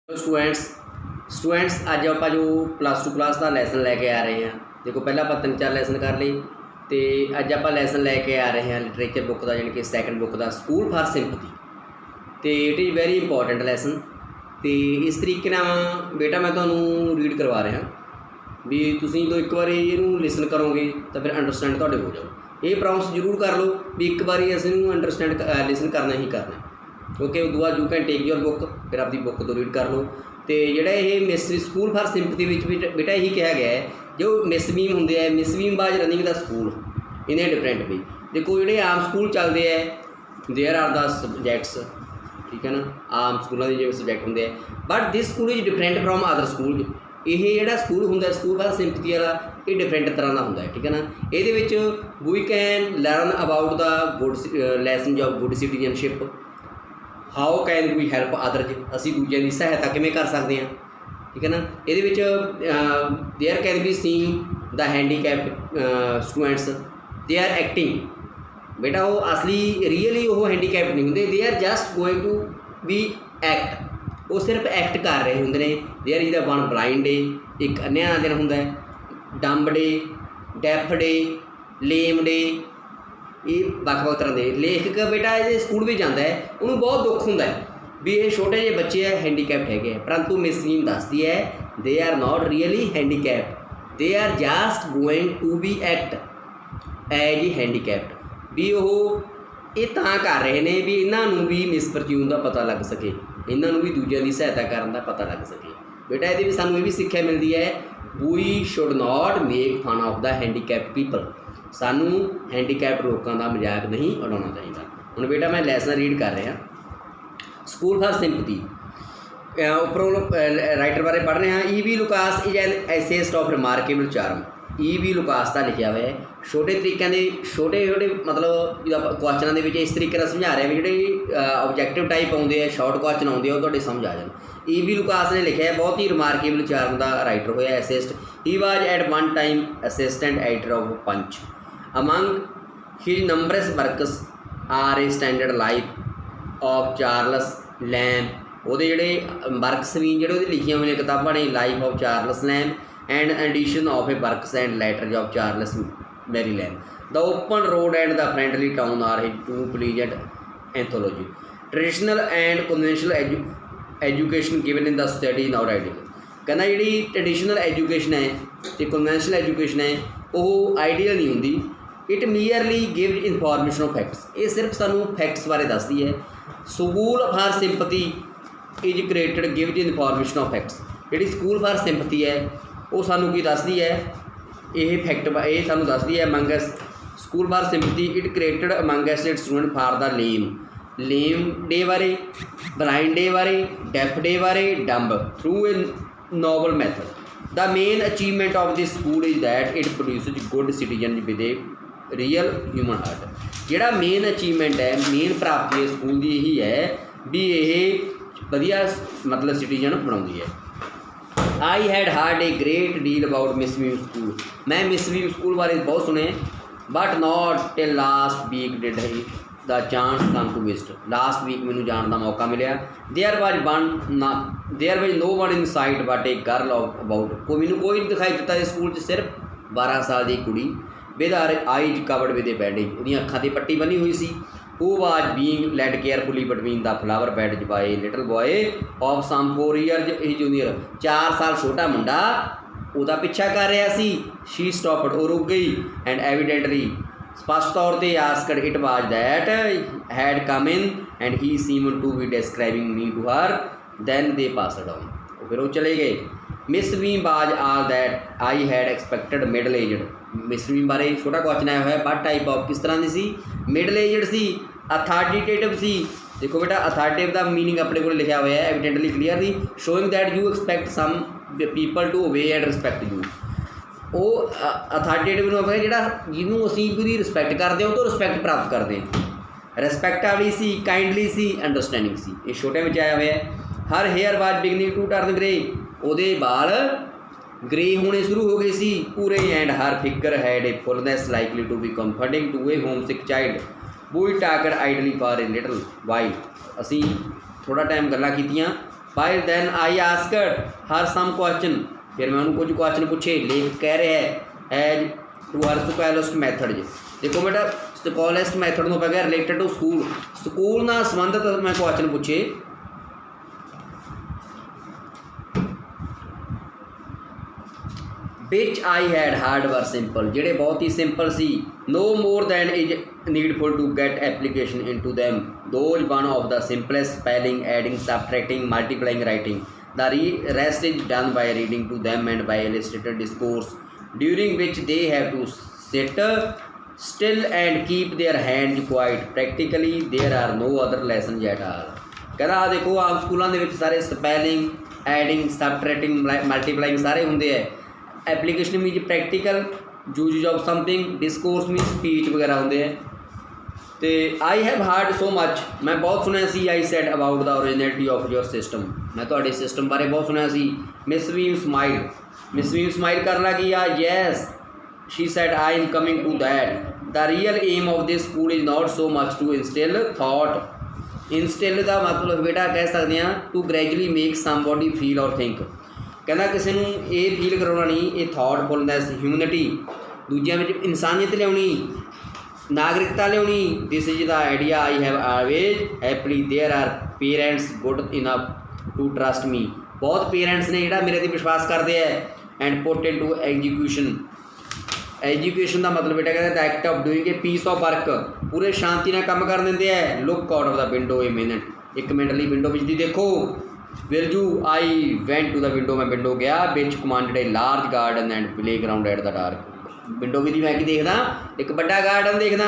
Students students अज आप जो +2 class का लैसन लैके आ रहे हैं। देखो पहले आप 3-4 लैसन कर लिए तो अज आप लैसन लैके आ रहे हैं लिटरेचर बुक का, यानी कि सैकेंड बुक का स्कूल फॉर सिंपथी। तो it is very important lesson. तो इस तरीके बेटा मैं तुम्हें रीड करवा रहा भी तुसीं तो एक बार इनू लिसन करोगे तो फिर अंडरस्टैंड तुहाडे हो जाओ। ये प्रॉमिस जरूर कर लो भी एक बार असं अंडरस्टैंड लिसन करना ही करना। ओके, उस बाद you can take your book, फिर अपनी बुक तो रीड कर लो। तो जोड़ा ये मिस स्कूल फॉर सिंपथी बेटा यही कहा गया है जो मिसबीम होंगे है, मिसबीम बाज रनिंग द स्कूल इन्हें डिफरेंट भी। देखो जोड़े आम स्कूल चलते हैं देयर आर द सबजैक्ट्स, ठीक है ना, आम स्कूलों के जो सबजैक्ट होंगे, but this school is different from other school. ये जोड़ा स्कूल होंगे स्कूल फॉर सिंपथी वाला ये डिफरेंट तरह का होंगे, ठीक है ना। ये we can learn about the good lesson of good citizenship, how can we help others, असी दूजे की सहायता किमें कर सकते हैं, ठीक है ना। ये there can be seen the handicapped students they are acting. बेटा वो असली रियली वो हैंडीकैप्ड नहीं होंगे, they are just going to be act, वो सिर्फ एक्ट कर रहे होंगे ने। There is the one blind day, एक अन्या का दिन होंगे, dumb day, deaf day, lame day, ये ਵੱਖ-ਵੱਖ तरह के। लेखक बेटा ये स्कूल भी जाता है, उन्होंने बहुत दुख होंगे भी ये छोटे जे बच्चे है हैंडीकैप्ड है, परंतु मिसबीम दसती है they are not really handicapped, they are just going to be act as a handicapped. भी वो ये कर रहे हैं भी इन्हों भी मिसपरच्यून का पता लग सके, इन्हों भी दूजे की सहायता करने का पता लग सके। बेटा ये सानू ये भी सिक्ख्या मिलती है we should not make fun of the handicapped people, सानू हैंडीकैप्ड लोगों का मजाक नहीं उड़ाना चाहिए। हुण बेटा मैं लैसन रीड कर रहा स्कूल फॉर सिंपथी, उपरों राइटर बारे पढ़ रहे हैं। E.V. Lucas is an essayist of remarkable charm. E.V. Lucas का लिखा हुआ है छोटे तरीकों के छोटे मतलब क्वेश्चनों के इस तरीके से समझा रहे हैं भी जो ऑबजैक्टिव टाइप आते हैं, शॉर्ट क्वेश्चन आते हैं, वो समझ आ जाए। E.V. लुकास ने लिखा है बहुत ही रिमार्केबल चार्म का राइटर होया essayist. He was at one time assistant editor of Punch. Among his numbers works are a standard life of Charles Lamb, वो जोड़े वर्कस भी जो लिखिया हुई किताबा ने life of Charles Lamb and edition of a works and letters of Charles Maryland, the open road and the friendly town are his two pleasant anthology, traditional and conventional education given in the study not ideal. कहना जी traditional education है तो conventional education है वो ideal नहीं होंगी, it merely give information of facts, ये सिर्फ सानू फैक्ट्स बारे दसदी है। School for sympathy is created give information of facts, जी स्कूल फॉर सिंपथी है वो सानू की दसदी है, ये फैक्ट ये सानू दसदी है among school for sympathy it created among student for the lame day बारे, ब्लाइंड डे बारे, डेफ डे बारे, dumb through a novel method. The main achievement of this school is that it produce good citizen with a real human heart. जोड़ा main achievement है, main प्राप्ति school की यही है भी ये वधिया मतलब सिटीजन बनाती है। I had hard a great deal about Miss Beam school, मैं मिसबीम स्कूल बारे बहुत सुने, but not till last week did he the chance come to visit, last week मैनू जाने का मौका मिले। There was no one in sight but a girl of about, मैनू कोई नहीं दिखाई दिता इस स्कूल सिर्फ 12 साल की कुड़ी with eyes covered with a bandage, उहदी अखां ते पट्टी बनी हुई सी। Who was being led carefully between the flower beds by a little boy of some 4 years he junior, 4 साल छोटा मुंडा उहदा पिछा कर रहा सी। शी स्टॉपड, वो रुक गई एंड एविडेंटली स्पष्ट तौर पर asked it was that had come in and he seemed to be describing me to her, then they passed on, फिर वो चले गए। Miss Beam was all that I had expected middle aged, Miss Beam बारे छोटा question आया हुआ है, but type of किस तरह की सी, मिडल एजड सी, अथॉरिटेटिव सी। देखो बेटा अथॉरिटेटिव का मीनिंग अपने को लिखा हुआ है evidently clearly, showing that you expect some people to obey and respect you. वो अथॉरिटेटिव जोड़ा जिन्होंं असी पूरी रिस्पैक्ट करते हो तो रिस्पैक्ट प्राप्त करते हैं, रिस्पैक्ट वाली सी, काइंडली सी, अंडरस्टैंडिंग सी, ये छोटे में आया हुआ है। Her hair was beginning to turn grey, ਉਹਦੇ बाल ग्रे होने शुरू हो गए सी पूरे, and her figure had a fullness likely to be comforting to a homesick child, we talked idly for a little while. असी थोड़ा टाइम गल्लां कीतियां while then I asked her some question, फिर मैं उन्होंने कुछ क्वेश्चन पूछे। लेखक कह रहे हैं एज टू हर स्कॉलस्ट मैथड। देखो बेटा स्कॉलस्ट मैथड तो पै रिलेटेड टू स्कूल, स्कूल नाल संबंधित मैं क्वेश्चन पूछे। Which I had hard were simple, ਜਿਹੜੇ बहुत ही सिंपल सी। No more than is needful to get application into them, those one of the simplest spelling adding subtracting multiplying writing, the rest is done by reading to them and by illustrated discourse during which they have to sit still and keep their hands quiet, practically there are no other lessons at all। कहता देखो आम स्कूलों के सारे spelling adding subtracting multiplying सारे होंगे है। Application mean practical, use of something, discourse mean speech वगैरह होंगे है। तो I have hard so much, मैं बहुत सुनिया सी I said about the originality of your system, मैं तो सिस्टम बारे बहुत सुनिया सी। Miss Beam smile, Miss Beam smile कर लगी आ yes she said I am coming to that, the real aim of this school is not so much to instil thought. Instil का मतलब बेटा कह सकते हैं to gradually make somebody feel और थिंक। कहना किसी को ये फील करवाना नहीं, ये थॉट बोलफुलनेस ह्यूमनिटी, दूजिया में इंसानियत लियानी, नागरिकता लियानी। This is the idea I have always happily there are parents good enough to trust me, बहुत पेरेंट्स ने जोड़ा मेरे ते विश्वास करते हैं। And put into education, education का मतलब बेटा कहते हैं act of doing a piece of work, पूरे शांति नाल काम कर देंगे है। Look out of the window a minute, एक मिनट लिए विंडो बिच दी देखो। विरजू आई वेंट टू द विंडो, मैं विंडो गया, which commanded a large garden and playground at the dark. Window भी मैं की देखदा, एक बड़ा गार्डन देखदा।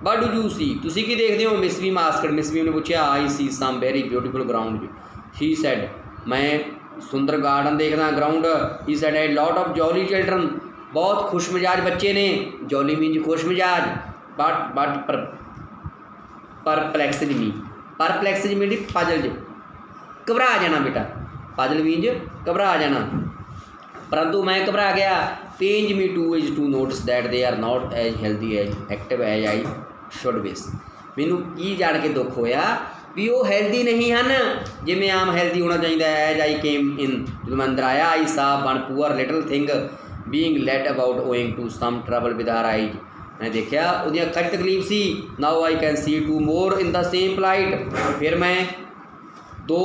वट डू यू सी, तुसी की देखते हो? Miss Beam asked, Miss Beam ने पूछा I see some very beautiful ground, she said मैं सुंदर गार्डन देखदा ground. He said a lot of jolly children, बहुत खुश मिजाज बच्चे ने, जॉली मीन खुश मिजाज। But perplexed me, perplexed mean puzzle, घबरा जाना बेटा, पजल मीन घबरा जाना, परंतु मैं घबरा गया। Pains me to is to notice that they are not as healthy as active as I should wish, मैनू की जान के दुख होया भी वो हेल्दी नहीं हैं जिमें आम हेल्दी होना चाहिए। एज आई केम इन, जो मैं अंदर आया, I saw one poor little thing being led about owing to some trouble with her eyes, मैं देखा वो अखा तकलीफ सी। Now I can see two more in the same plight, फिर मैं दो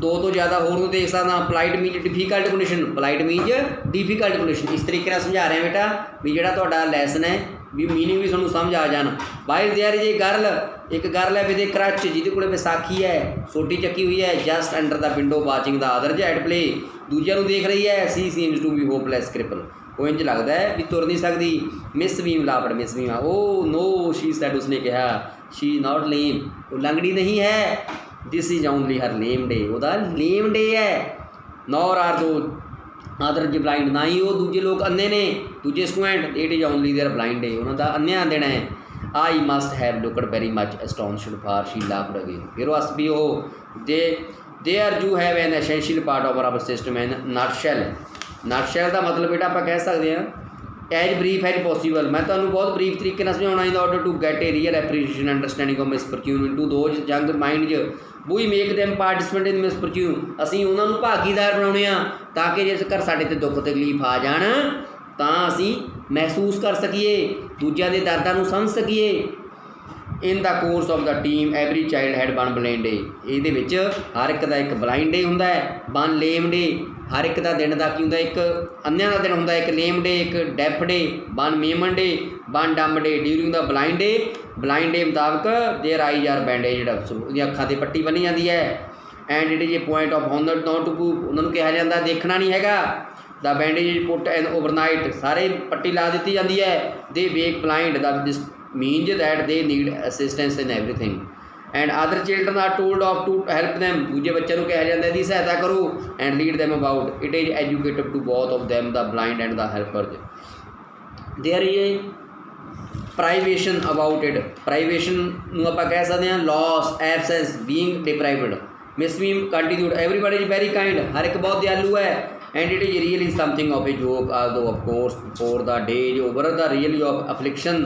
तो ज़्यादा होर देख सकता। Plight mean difficult condition, plight mean difficult condition. इस तरीके से समझा रहे हैं बेटा भी जो तुहाडा लैसन है भी मीनिंग भी तुहानू समझ आ जान। While there is a girl, एक गर्ल है विद ए क्रच, जिहदे कोल विसाखी है, सोटी चक्की हुई है, just under the window watching the other at play, दूजिया नू देख रही है। She seems to be hopeless cripple, वो इंज लगता है भी तुर नहीं सकती। Miss Beam laughed, Miss Beam oh no she said, उसने कहा शी इज नॉट लेम, वो लंगड़ी नहीं है। This is only her lame day, वह लेम डे है। नॉर आर दो अदर जी ब्लाइंड, ना ही वो दूजे लोग अन्ने ने, दूजे student, it is only their blind day, उन्होंने अन्या देना है। I must have looked very much astonished for she laughed again, फिर वस भी वो they are you have an essential part of our system in nutshell. Nutshell का मतलब बेटा आप कह सकते हैं एज ब्रीफ एज पॉसीबल, मैं तुम्हें बहुत ब्रीफ तरीके से समझाना in order to get a real appreciation understanding of misfortune into those young mind we make them participant in misfortune, असीं उन्होंने भागीदार बनाने ताकि जेकर साडे ते दुख तकलीफ आ जाण तां असीं महसूस कर सकीए, दूजिਆਂ ਦੇ दर्दां नूं समझ सकीए। In the course of the team every child had one blind day, ये हर एक का एक ब्लाइंड डे होंदा है, वन लेम डे, हर एक का दिन का की होंदा, एक अन्निਆਂ का दिन होंदा, एक लेम डे, एक deaf day, one maimed day, one dumb day. During the blind day मुताबक देयर आईज आर बैंडेज, उसकी अखां ते पट्टी बनी जाती है। And it is a point of honour not to prove, उन्होंने कहा जाता देखना नहीं हैगा। The bandage is put on overnight, सारे पट्टी ला दी जाती है। They wake blind, the this means that they need assistance in everything and other children are told off to help them, दूजे बच्चों को कहा जाता है दी सहायता करो। And lead them about, it is educative to both of them the blind and the helpers. There is a privation about it, privation आप कह सकते हैं loss, absence, being deprived. Miss Beam continued everybody is very kind, हर एक बहुत दयालु है। And it is really something of a joke although of course for the day is over the really of affliction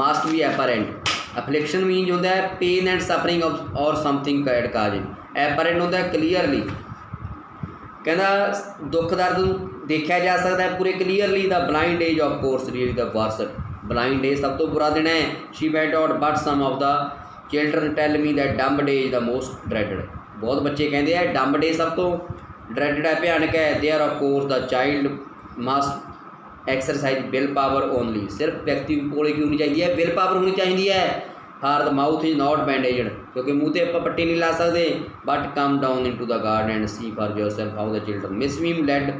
must be apparent। affliction mean होता है pen and suffering of और something CAD काज, apparent होता है clearly. कहना दुख दर्द नूं देखा जा सकता है पूरे clearly. The blind age of course really the worst. Blind age सब तो बुरा दिन है। She went out but some of the children tell me that dumb day is the most dreaded. बहुत बच्चे कहते हैं डंब डे सब तो ड्रैडेड है, भयानक है। There of course the child must exercise will power only. सिर्फ व्यक्ति कोल की होनी चाहिए, विल पावर होनी चाहिए है। For the mouth is not bandaged, क्योंकि मूँह ते आपां पट्टी नहीं ला सकते। But come down into the garden and see for yourself how the children. Miss Beam led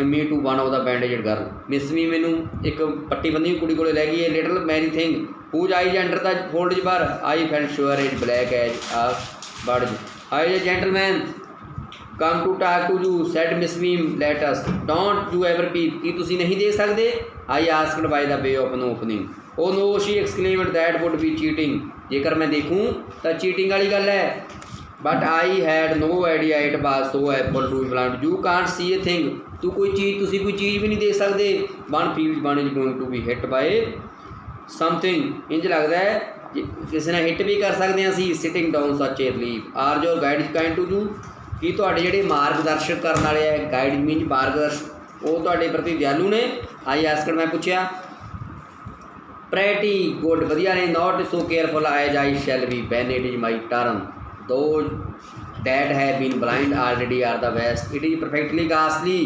me to one of the bandaged girl. Miss मी मैनू एक पट्टी बंधी कुड़ी को लै गई है। Little merry thing whose eyes under the fold bar I felt sure is black as uh bird. I a gentleman come to talk to you said Miss Beam let us don't you ever peep. की तुसी नहीं देख सकते? I asked by the way of no opening. Oh no she exclaimed that would be cheating. जेकर मैं देखूँ तो cheating वाली गल है। But I had no idea it was so apple to blind. You can't see a thing. तू कोई चीज़ तुसी कोई चीज़ भी नहीं देख सकते। One field one is going to be hit by something. इंज लगता है किसी ने हिट भी कर सकते हैं असी। Sitting down such a relief are your guide is kind to you. कि तुहाडे जिहड़े मार्गदर्शक करने वाले है, गाइड मीन मार्गदर्शक, वो तुहाडे प्रति दयालु ने। आई आस्कड मैं पूछा। प्रैटी गुड वधिया ने। Not so careful as I shall B when it is my turn. दो dad have been blind already are the best. It is perfectly गासली।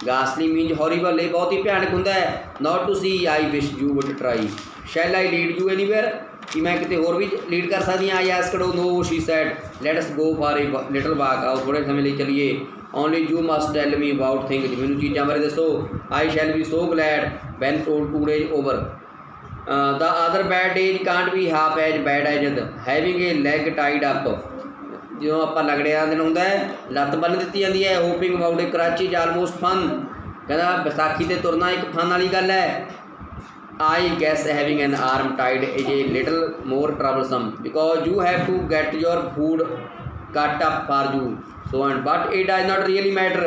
गासली मीनज horrible, ये बहुत ही भयानक होंदा है। Not to C I wish you would try. Shell I lead you anywhere. कि मैं किते होर भी लीड कर सकती हाँ। आई asked no she sad let us go for a little walk. आओ थोड़े समय लिए चलिए। Only you must tell me about things. मैनू चीज़ां बारे दसो। I shall be so glad when told two days over. The other bad days can't be half as bad as having a leg tied up. जो आप लगड़े दिन होंगे लत्त बन दी जाती है। Hopping about a crutch is almost fun. कहना बैसाखी ते तुरना एक फन वाली गल है। I guess having an arm tied is a little more troublesome because you have to get your food cut up for you so and but it does not really matter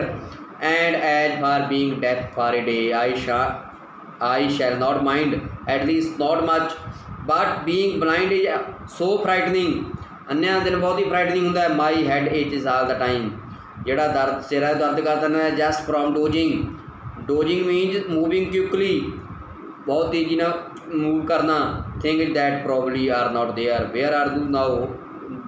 and as for being deaf for a day I shall not mind at least not much but being blind is so frightening. अन्या दिन बहुत ही frightening होंदा है। My head is all the time. जिहड़ा दर्द सिरा दर्द करता है just from dozing. Dozing means moving quickly, बहुत तेजी ना मूव करना। Thing is that probably are not there. Where are you now.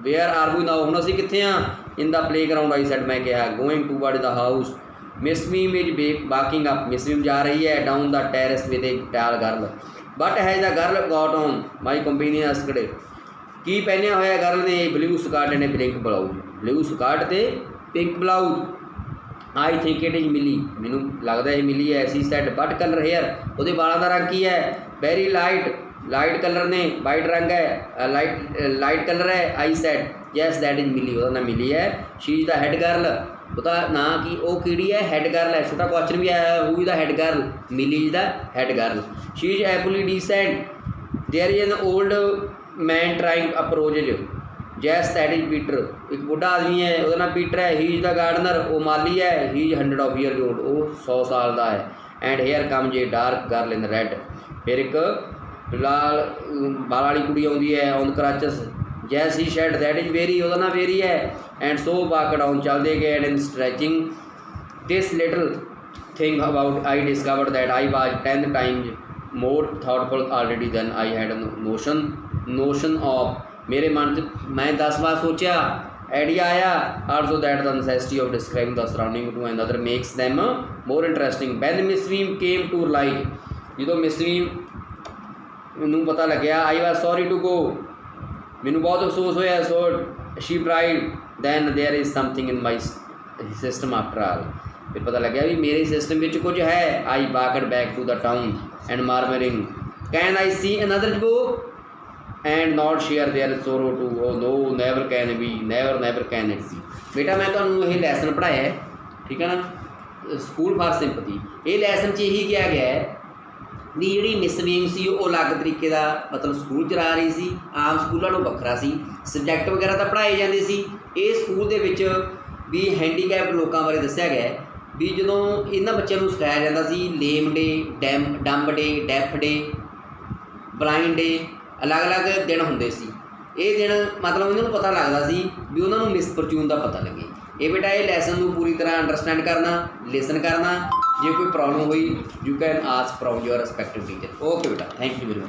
Where are you now. हुण असीं कित्थे हाँ? In the playground. I said मैं कहा। Going toward the house. Miss Meem is walking up. Miss meme जा रही है down the terrace with a tall girl. But has the girl got on my companion asked. की पहनिया होया girl ने? Blue skirt and pink blouse. Blue skirt ते pink blouse. I think it is Milly. मैनू लगता है Milly है। She said but colour hair. वो बालों का रंग की है? Very light. लाइट कलर ने वाइट रंग है। लाइट कलर है। I said yes that is मिली। वह ना मिली है। She is the head girl. उसका ना कि वो कीड़ी है? हैड गर्ल है। छोटा क्वेश्चन भी आया है। Who is the head girl? Millie is the head girl. She is ably decent. There is an old man trying approach just that is Peter. एक बुढ़ा आदमी है, वह नाम पीटर है। He is the gardener. वो माली है। He is 100 of year old. वो 100 साल का है। And here come the dark girl in red. फिर एक लाल बाल वाली कुड़ी आती है ऑन क्रचस। जैस ही शैड दैट इज वेरी। वह नाम वेरी है। एंड सो वाक डाउन चलते गए and in stretching this little thing about I discovered that I was 10 times more thoughtful already than I had notion of. मेरे मन च मैं 10 बार सोचा, आइडिया आया। Also that the necessity of describing the surrounding to and other makes them more interesting. When Miss वीम came to like. जो Miss वीम मैनू पता लग्या I was sorry to go. मैनू बहुत अफसोस होया। So she bride then there is something in my system after all. फिर पता लग्या भी मेरे सिस्टम में कुछ है। I walked back to the town and murmuring can I see another book and not share their sorrow too. Oh no never can be. Never can it be. बेटा मैं तुहानूं ये लैसन पढ़ाया है, ठीक है ना, स्कूल फॉर सिंपथी। ये लैसन च यही किया गया है भी जी मिस वीम सी वो अलग तरीके का मतलब स्कूल चला रही सी। आम स्कूलों नालों वखरा सी। सबजैक्ट वगैरह तो पढ़ाए जाते सी। ये स्कूल दे विच भी हैंडीकैप लोगों बारे दस्सिया गया है भी जो इन्हां बच्चों को सिखाया जाता सी lame day, dumb day, deaf day, blind day, अलग अलग दिन होंदे सी। ये दिन मतलब उन्होंने पता लगता सी भी उन्होंने मिसपरचून का पता लगे। ये बेटा ये लैसन को पूरी तरह अंडरस्टैंड करना, लिसन करना, जो कोई प्रॉब्लम हुई you can ask from your respective teacher. Okay बेटा, थैंक यू वेरी मच।